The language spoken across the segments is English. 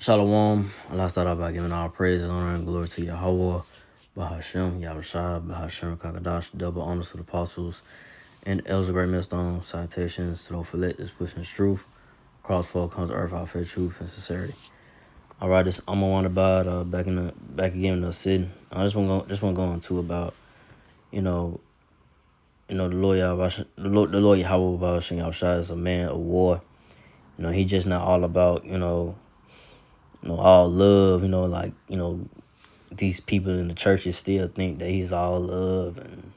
Shalom. Allah start off by giving all praise and honor and glory to Yahweh, Bahashem, Yahushua, Bahashem, Kakadash, double honors to the apostles and elders of Great Millstone, citations to those for let this pushing truth. Crossfall comes to earth, our faith, truth, and sincerity. All right, this I'm gonna want about back again in the city. I just want to go into about the Lord the Lord Yahweh Bahashem Yahushua is a man of war. He just not all about all love. These people in the churches still think that he's all love, and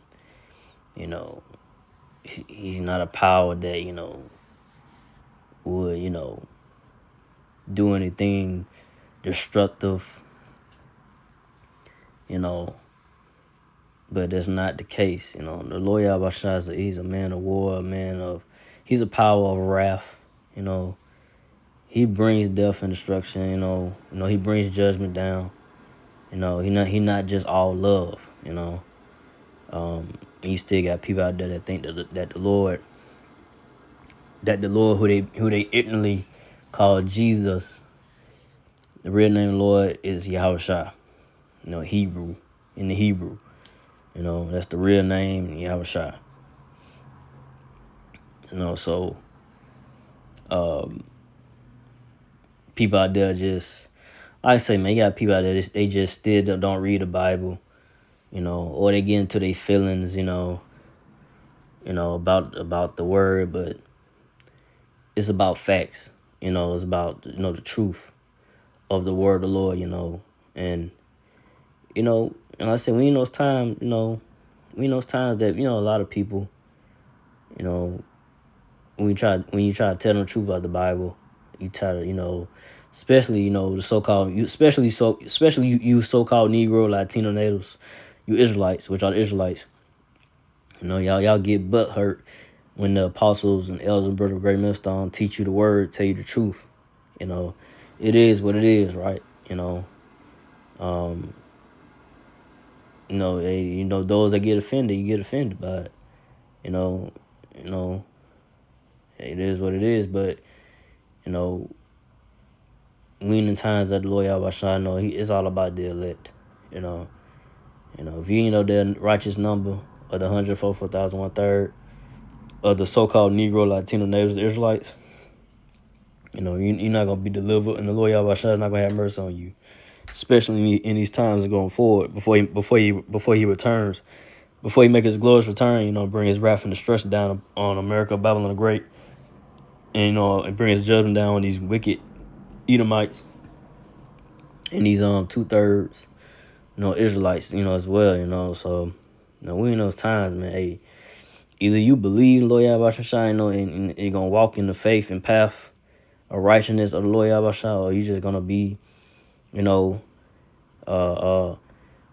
he's not a power that would do anything destructive, but that's not the case. The Lord Yahweh, he's a man of war, he's a power of wrath. He brings death and destruction. He brings judgment down. He not just all love. You still got people out there that think that the Lord who they ignorantly call Jesus, the real name of the Lord is Yahushua. Hebrew, in the Hebrew. That's the real name, Yahushua. So people out there man, you got people out there, they just still don't read the Bible, or they get into their feelings, about the word, but it's about facts, it's about, the truth of the word of the Lord, and, and like I said, we in those times, that, a lot of people, when you try to tell them the truth about the Bible, you try to, especially, the so-called, especially you so-called Negro, Latino natives, you Israelites, which are the Israelites, y'all get butt hurt when the apostles and elders and brothers of Great Millstone teach you the word, tell you the truth. It is what it is, right? Those that get offended, you get offended by it. It is what it is, but we in the times that the Lord Yahweh it's all about the elect. If you the righteous number of the 144,000 1/3 of the so-called Negro, Latino, natives, Israelites, you're not gonna be delivered, and the Lord Yahweh is not gonna have mercy on you, especially in these times going forward. Before he returns, before he make his glorious return, bring his wrath and destruction down on America, Babylon the Great, and and bring his judgment down on these wicked Edomites and these 2/3 Israelites, as well. So we in those times, man. Hey, either you believe Lord Yahweh and you're gonna walk in the faith and path of righteousness of the Lord Yahweh, or you just gonna be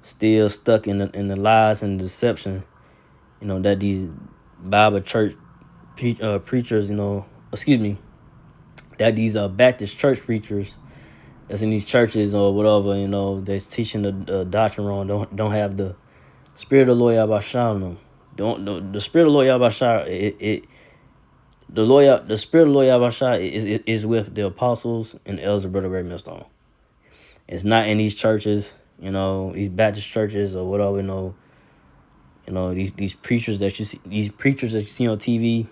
still stuck in the lies and deception that these Bible church preachers, that these Baptist church preachers that's in these churches or whatever, that's teaching the doctrine wrong, don't have the spirit of the Lord Yahweh on them. The spirit of the Lord Yahweh, the spirit of the Lord Yahweh is with the apostles and the elders of Brother Great Millstone. It's not in these churches, these Baptist churches or whatever, these preachers that you see on TV,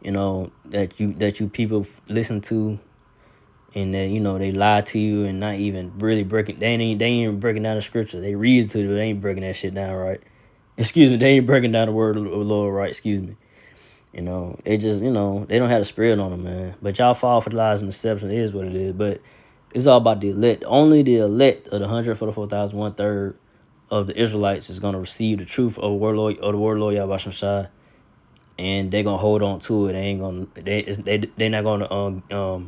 that you people listen to, and that they lie to you and not even really breaking. They ain't even breaking down the scripture. They read it to you, but they ain't breaking that shit down right. Excuse me, they ain't breaking down the word of the Lord right. Excuse me. They just they don't have the spirit on them, man. But y'all fall for the lies and deception. It is what it is. But it's all about the elect. Only the elect of the 144,000 1/3 of the Israelites is gonna receive the truth of the word of the word Lord Yahweh Shai, and they gonna hold on to it. They ain't gonna they not gonna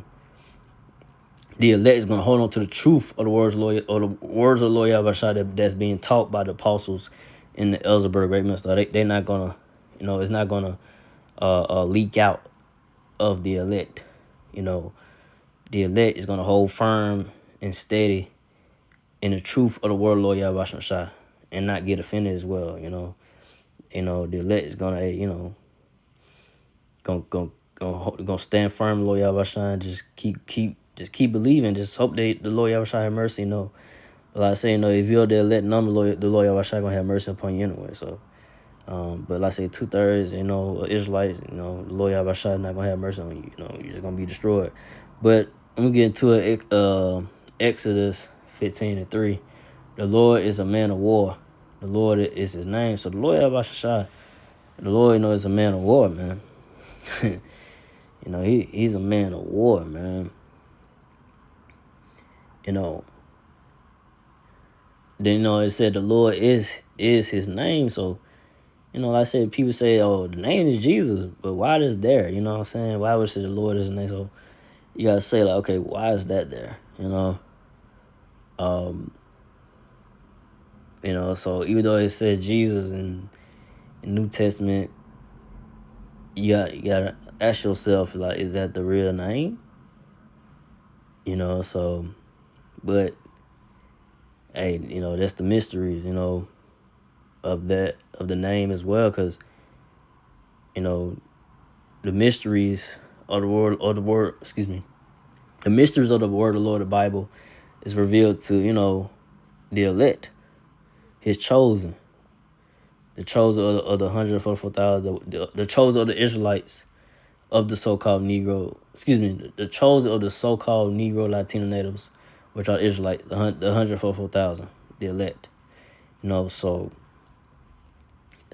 the elect is gonna hold on to the truth of the words of the Lord Yahweh Shai that's being taught by the apostles and the elders of Great Millstone. They're not gonna it's not gonna leak out of the elect. The elect is gonna hold firm and steady in the truth of the word of Lord Yahweh Shai and not get offended as well. The elect is gonna gonna stand firm, Lord Yahweh Shai, and just keep just keep believing. Just hope the Lord Yahushua have mercy. But like I say, if you're the elect number, the Lord Yahushua gonna have mercy upon you anyway. So, but like I say, 2/3, Israelites, the Lord Yahushua not gonna have mercy on you. You're just gonna be destroyed. But I'm gonna get into it. Exodus 15:3. The Lord is a man of war. The Lord is his name. So the Lord Yahushua, the Lord, is a man of war, man. He's a man of war, man. Then it said the Lord is his name. So, like I said, people say, oh, the name is Jesus, but why is there? You know what I'm saying? Why would it say the Lord is his name? So you gotta say, like, okay, why is that there? So even though it says Jesus in New Testament, you gotta ask yourself, like, is that the real name? So, but hey, that's the mysteries, of the name as well, because the mysteries of the word, excuse me, the mysteries of the word of the Lord, the Bible, is revealed to the elect, his chosen, the chosen of the 144,000, the chosen of the Israelites, of the so-called Negro, the chosen of the so-called Negro Latino natives, which are Israelites, the 144,000, the elect. So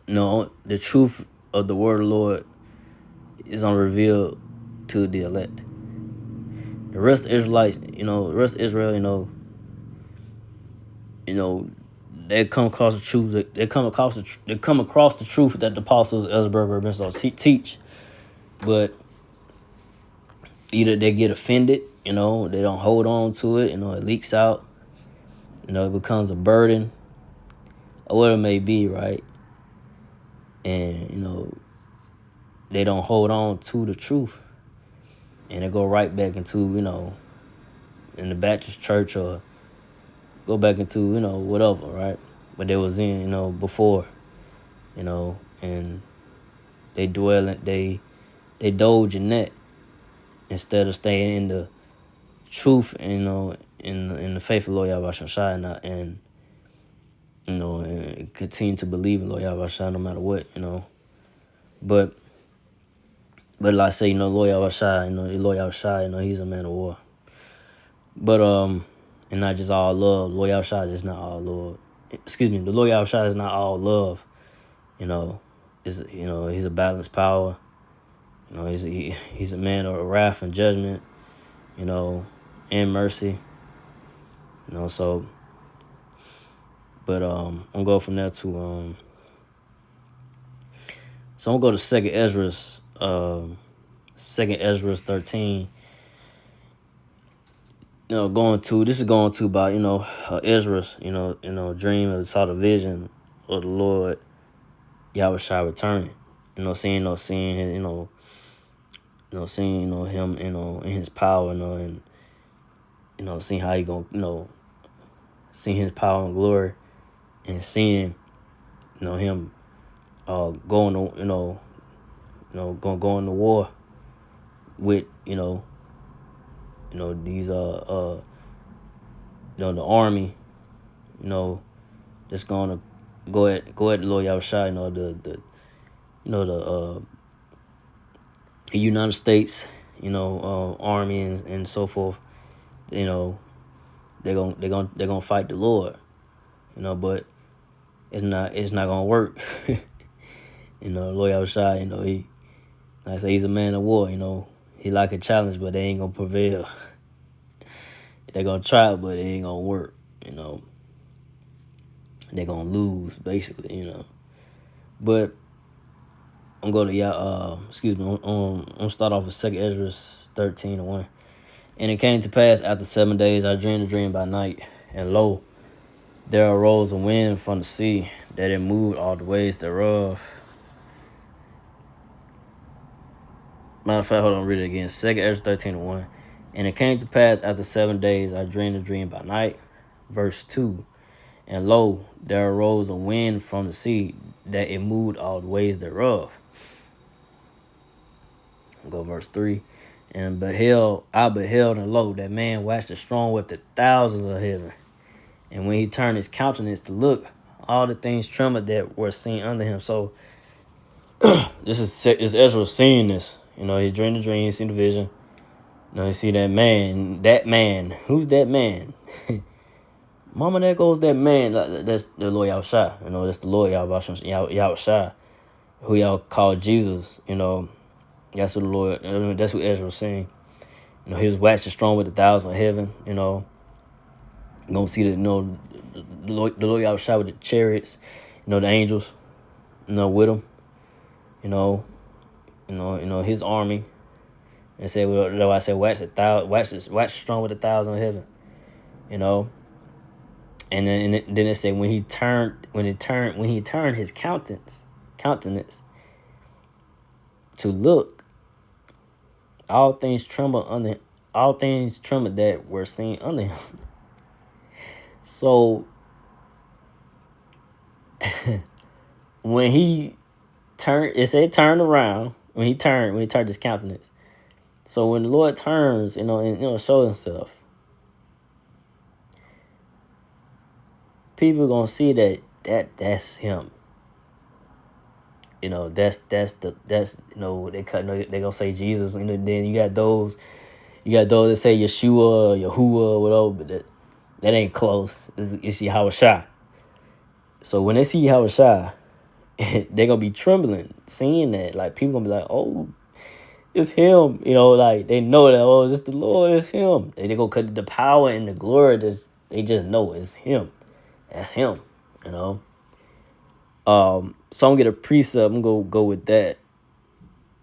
the truth of the word of the Lord is unrevealed to the elect. The rest of Israelites, the rest of Israel, they come across the truth. They come across the truth that the apostles Ellsberger and so teach, but either they get offended, they don't hold on to it, it leaks out, it becomes a burden, or whatever it may be, right? And they don't hold on to the truth, and they go right back into in the Baptist church, or go back into whatever, right? But they was in before, and they dwell in they indulge in that instead of staying in the truth, in the faith of Lord Yahweh Shai, and and continue to believe in Lord Yahweh Shai no matter what, But like I say, Lord Yahweh Shai, Lord Yahweh Shai, he's a man of war. But and not just all love. Lord Yahweh Shai is not all love. Excuse me, the Lord Yahweh Shai is not all love. He's a balanced power. He's a man of wrath and judgment, and mercy. So, but I'm gonna go from there to so I'm gonna go to Second Ezra 13. Going to about Ezra's dream, or saw the vision of the Lord Yahweh Shai returning. Seeing his, seeing him in his power, and seeing how he gonna seeing his power and glory, and seeing him going to going to war with these the army, that's gonna go at the Lord Yahushua, the United States, army, and so forth. They're gonna fight the Lord, but it's not gonna work. Lord Yahushua, he, like I say, he's a man of war. He like a challenge, but they ain't gonna prevail. They're gonna try, but it ain't gonna work. They're gonna lose, basically. But I'm going to I'm gonna start off with 2 Ezra 13:1. And it came to pass after 7 days, I dreamed a dream by night, and lo, there arose a wind from the sea, that it moved all the ways thereof. Matter of fact, hold on, read it again. 2 Ezra 13:1. And it came to pass after 7 days, I dreamed a dream by night. Verse 2. And lo, there arose a wind from the sea, that it moved all the ways thereof. Go verse 3. I beheld, and lo, that man waxed strong with the thousands of heaven. And when he turned his countenance to look, all the things trembled that were seen under him. So is Ezra seeing this. He dreamed the dream, he seen the vision. He see that man. That man. Who's that man? Mama, there goes that man. That's the Lord Yahushua. That's the Lord Yahushua, who y'all call Jesus. That's what the Lord. That's what Ezra was saying. He was waxing strong with 1,000 of heaven. You gonna see the Lord Yahushua with the chariots. The angels. With him. His army. And say, well, I said, wax strong with 1,000 of heaven. And then it said when he turned his countenance to look, all things trembled that were seen under him. So when he turned, it said turned around. When he turned his countenance. So when the Lord turns, and shows himself, people gonna see that's him. They gonna say Jesus, then you got those that say Yeshua, Yahuwah, whatever, but that ain't close. It's Yahushua. So when they see Yahushua, they gonna be trembling, seeing that. Like people gonna be like, oh, it's him. They know that, oh, it's the Lord, it's him. They gonna cut the power and the glory. They just know it's him. That's him. So I'm gonna get a precept. I'm gonna go with that.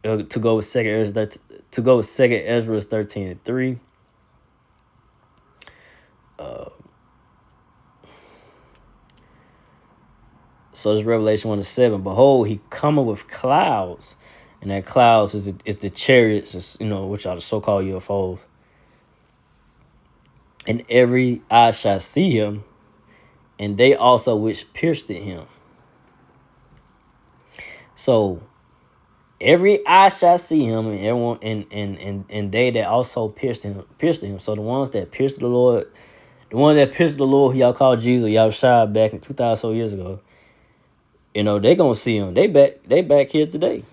To go with Second Ezra 13:3. So it's Revelation 1:7. Behold, he cometh with clouds, and that clouds is the chariots, which are the so-called UFOs. And every eye shall see him, and they also which pierced him. So every eye shall see him, and everyone and they that also pierced him. So the ones that pierced the Lord, who y'all call Jesus, y'all shy back in 2,000 so years ago, they gonna see him. They back here today.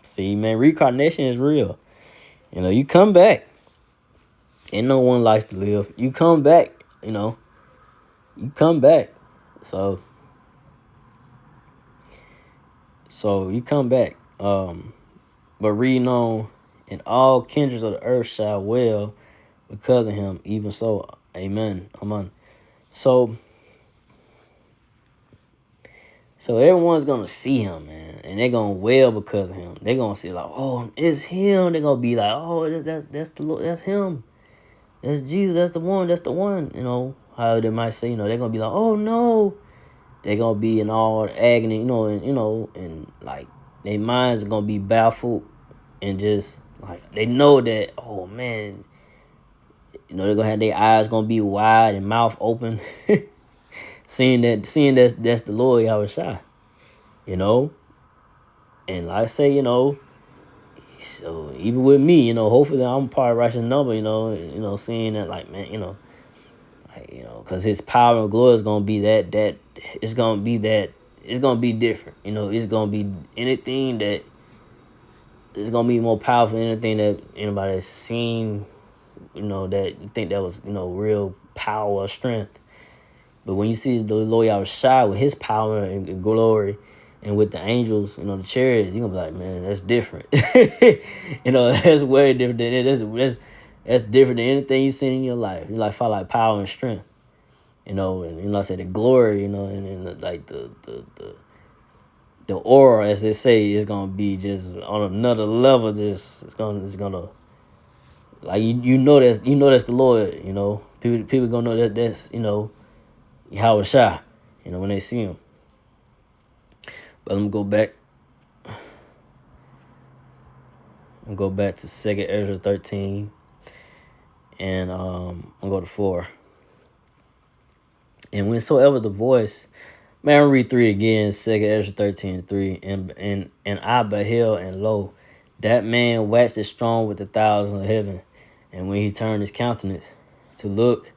See, man, reincarnation is real. You come back. Ain't no one life to live. You come back. You come back. So you come back. But reading on, and all kindreds of the earth shall wail because of him. Even so, amen. Amen. So everyone's gonna see him, man, and they're gonna wail because of him. They're gonna see like, oh, it's him. They're gonna be like, oh, that's the Lord, that's him. That's Jesus. That's the one. That's the one. How they might say, they're gonna be like, oh no. They're gonna be in all agony, and like their minds are gonna be baffled, and just like they know that, oh man, they're gonna have their eyes gonna be wide and mouth open, seeing that's the Lord Yahushua, and like I say, so even with me, hopefully I'm part of righteous number, seeing that, like, man, because his power and glory is gonna be that it's gonna be different. It's gonna be anything that is gonna be more powerful than anything that anybody has seen. That you think that was real power or strength. But when you see the Lord Yahushua with his power and glory, and with the angels, the chariots, you're gonna be like, man, that's different. That's way different than it. That's different than anything you've seen in your life. You like find like power and strength. And I say the glory, and like the aura, as they say, is gonna be just on another level. Just it's gonna like that's the Lord. People gonna know that's Yahushua. When they see him. But I'm gonna go back to 2nd Ezra 13, and I'm gonna go to 4. And whensoever the voice, man, I'll read 3 again, 2nd Ezra 13:3, and I beheld, and lo, That man waxed as strong with the thousands of heaven, and when he turned his countenance to look,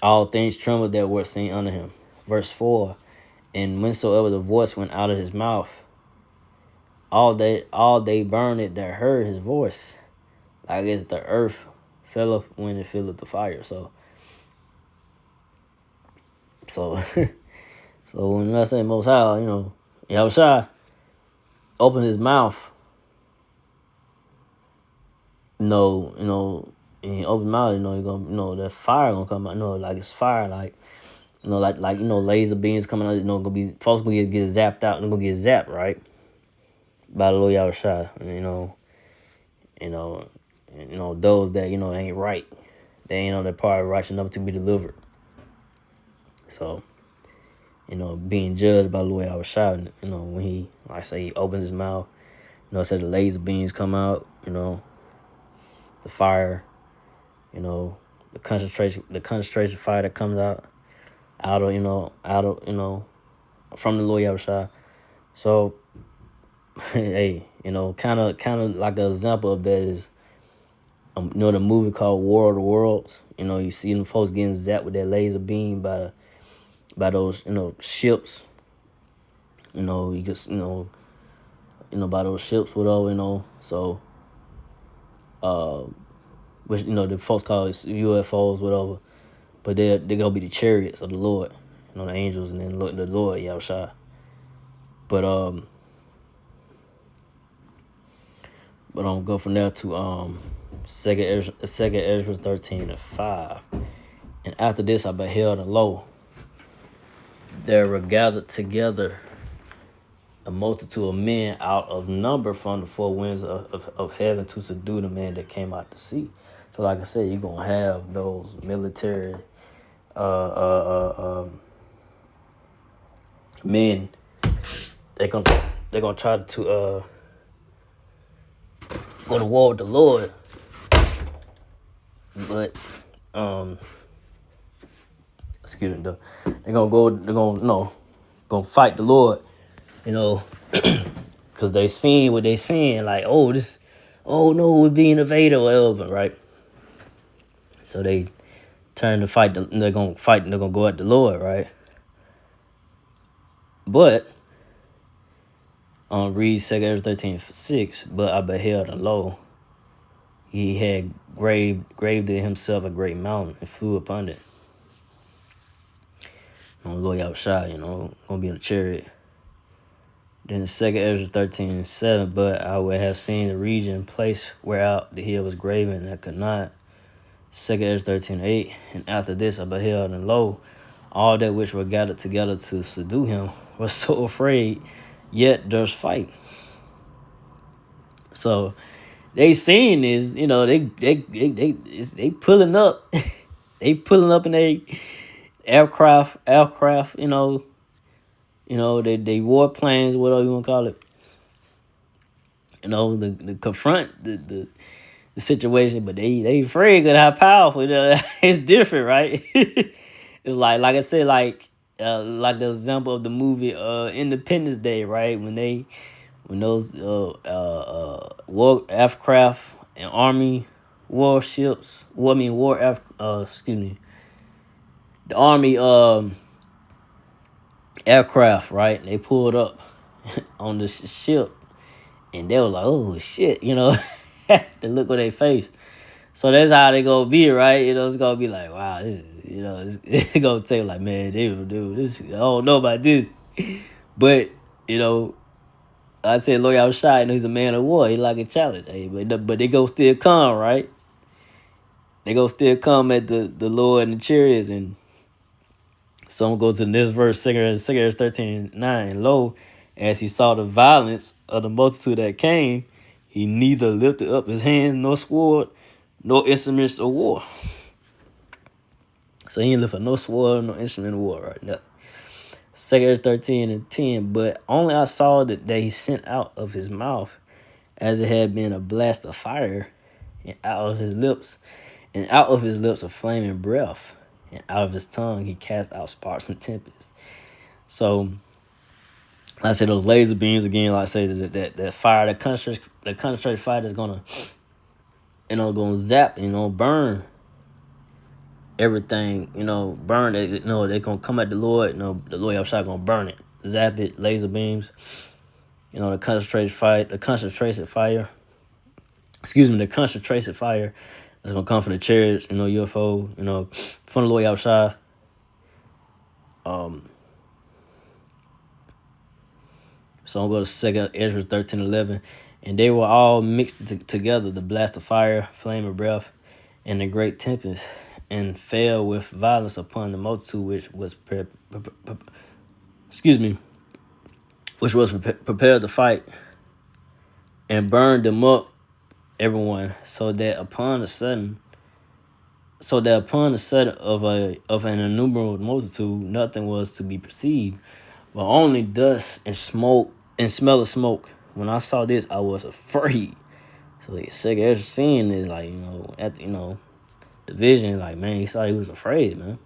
all things trembled that were seen under him. Verse 4. And whensoever the voice went out of his mouth, all they burned it that heard his voice, like as the earth fell up when it filled up the fire. So so when I say Most High, Yahushua opened his mouth, and he opened his mouth, you're gonna, that fire gonna come out, like it's fire, like, laser beams coming out, gonna be, folks gonna get zapped out, they're gonna get zapped, right? By the Lord Yahushua, those that, ain't right. They ain't on their part of righteous enough to be delivered. So, being judged by the Lord Yahushua, when he, like I say, he opens his mouth, it said the laser beams come out, the fire, the concentration fire that comes out of, from the Lord Yahushua. So, hey, kind of like an example of that is, the movie called War of the Worlds. You see them folks getting zapped with that laser beam by those, ships. You just, by those ships, whatever, so, which, the folks call it UFOs, whatever, but they're gonna be the chariots of the Lord, the angels, and then the Lord, Yahushua. But I'm gonna go from there to Second Ezra 13:5. And after this I beheld, and lo, there were gathered together a multitude of men out of number from the four winds of heaven to subdue the man that came out to sea. So like I said, you're gonna have those military men. They're gonna try to go to war with the Lord. But excuse me, though. They're gonna fight the Lord, because they seen what they seen, like, oh no, we're being invaded or whatever, right? So they turn to fight. They're gonna fight, and they're gonna go at the Lord, right? But read 2 Ezra 13:6. But I beheld, and lo, he had graved it himself a great mountain and flew upon it. Lord Yahushua, gonna be in a chariot. Then 2 Ezra 13:7. But I would have seen the region place whereout the hill was graven, and I could not. 2 Ezra 13:8. And after this I beheld, and lo, all that which were gathered together to subdue him was so afraid, yet durst fight. So they seeing this, they pulling up, they pulling up in they aircraft, they warplanes, whatever you want to call it, to confront the situation, but they afraid of how powerful. It's different, right? It's like I said, like the example of the movie Independence Day, right? When those war aircraft and army warships, the army aircraft, right? They pulled up on the ship, and they were like, oh shit, the look on their face. So that's how they gonna be, right? It's gonna be like, wow, this, it's gonna take like, man, they will do this. I don't know about this, but I said, Lord Yahushua, he's a man of war. He like a challenge, but they go still come, right? They go still come at the Lord and the chariots, and so I'm gonna go to the next verse, 2 Ezra 13:9. Lo, as he saw the violence of the multitude that came, he neither lifted up his hand nor sword, nor instruments of war. So he ain't lifted no sword, no instrument of war, right now. 2 Ezra 13:10. But only I saw that he sent out of his mouth, as it had been a blast of fire, and out of his lips a flaming breath, and out of his tongue he cast out sparks and tempests. So Like I said, those laser beams again. Like I said, that fire, that concentrated fire that's gonna, gonna zap, burn everything. Burn it. They're gonna come at the Lord. The Lord Yahushua gonna burn it, zap it, laser beams. The concentrated fire. Excuse me, the concentrated fire that's gonna come from the chariots. UFO. From the Lord Yahushua. So I'm going to 2 Ezra 13:11. And they were all mixed together, the blast of fire, flame of breath, and the great tempest, and fell with violence upon the multitude which was prepared to fight, and burned them up, everyone, so that upon the sudden of an innumerable multitude, nothing was to be perceived, but only dust and smoke and smell of smoke. When I saw this, I was afraid. So the second Ezra seeing this, at the vision, man, he saw he was afraid, man.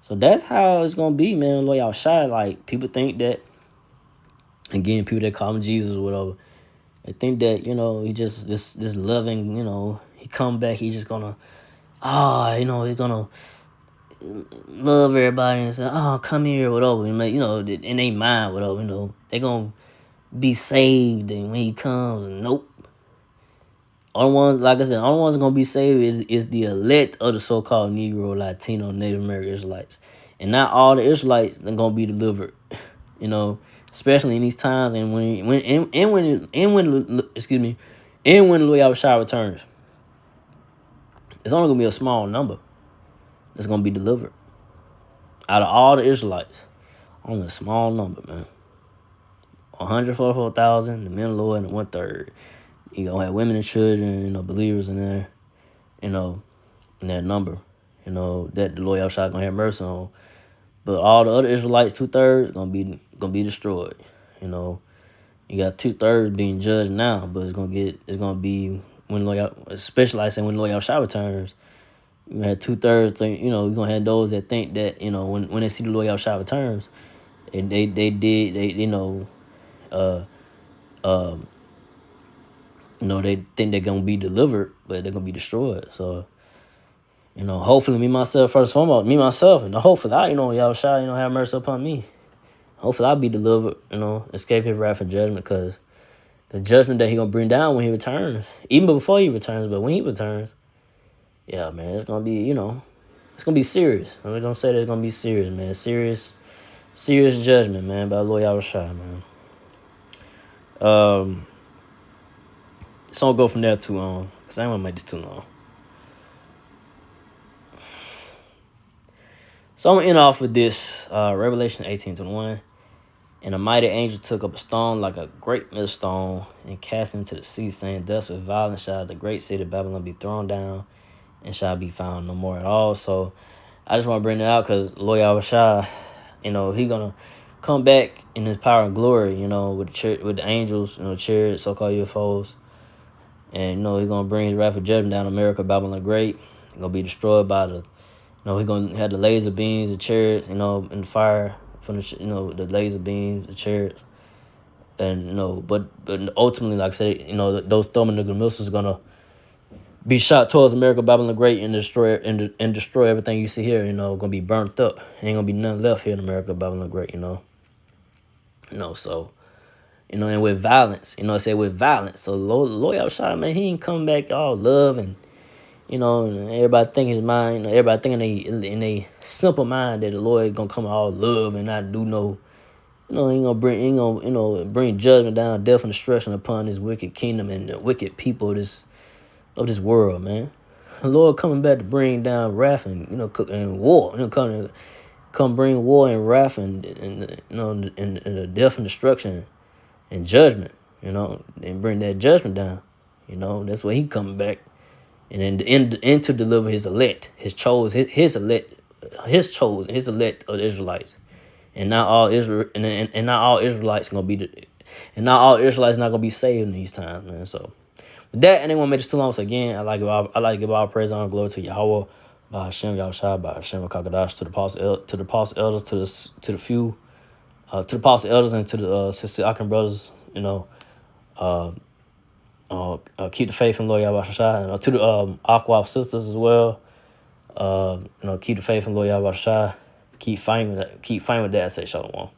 So that's how it's gonna be, man. Lord Yahushua, people think that, again, people that call him Jesus or whatever, they think that, he just this loving, he come back, he just gonna, he's gonna love everybody and say, oh, come here, whatever, in their mind, whatever, they gonna be saved and when he comes. Nope. Only ones, like I said, only ones gonna be saved is the elect of the so-called Negro, Latino, Native American Israelites, and not all the Israelites are gonna be delivered. Especially in these times, and when the Lord Yahushua returns, it's only gonna be a small number that's gonna be delivered out of all the Israelites. Only a small number, man. 144,000, the men of the Lord, and 1/3. You gonna have women and children, believers in there, in that number, that the Lord Yahushua gonna have mercy on. But all the other Israelites, 2/3, gonna be destroyed. You got 2/3 being judged now, but it's gonna be when especially like I said, when Lord Yahushua returns, you have 2/3 think, you're gonna have those that think that, when they see the Lord Yahushua returns, and they think they're gonna be delivered, but they're gonna be destroyed. So, hopefully first and foremost, and hopefully Yahushua, have mercy upon me. Hopefully I'll be delivered, escape his wrath and judgment, because the judgment that he gonna bring down when he returns, even before he returns, but when he returns, yeah, man, it's gonna be, it's gonna be serious. I'm gonna say that it's gonna be serious, man. Serious judgment, man, by Lord Yahushua, man. So I'll go from there too long, because I don't want to make this too long. So I'm going to end off with this, Revelation 18:21. And a mighty angel took up a stone like a great millstone and cast it into the sea, saying, thus with violence shall the great city of Babylon be thrown down and shall be found no more at all. So I just want to bring that out because Lord Yahushua, he going to come back in his power and glory, with the angels, chariots, so-called UFOs. And, he's going to bring his wrath of judgment down on America, Babylon the Great. He's going to be destroyed by he's going to have the laser beams, the chariots, and the fire from the laser beams, the chariots. And, but ultimately, like I said, those thermonuclear missiles are going to be shot towards America, Babylon the Great, and destroy everything you see here, going to be burnt up. Ain't going to be nothing left here in America, Babylon the Great, so... and with violence, I said with violence. So Lord Yahushua, man, he ain't coming back all love and, and everybody think his mind, everybody thinking in a simple mind that the Lord is gonna come all love and not do no, he ain't gonna bring judgment down, death and destruction upon this wicked kingdom and the wicked people of this world, man. The Lord coming back to bring down wrath and and war, come bring war and wrath and the death and destruction and judgment, and bring that judgment down. That's why he coming back. And then to deliver his elect, his elect of the Israelites. And not all Israel and not all Israelites gonna be and not all Israelites not gonna be saved in these times, man. So with that, I didn't want to make this too long. So again, I like to give all praise, honor, and glory to Yahweh, by Hashem Yahushua, by Hashem Kakadash, to the apostle elders, to the few To the apostle elders and to the sister Akim brothers, uh, keep the faith in Lord Yahweh Shai, and to the Aqua sisters as well. Keep the faith in Lord Yahweh Shai. Keep fighting with that. Keep fighting with that. I say shalom.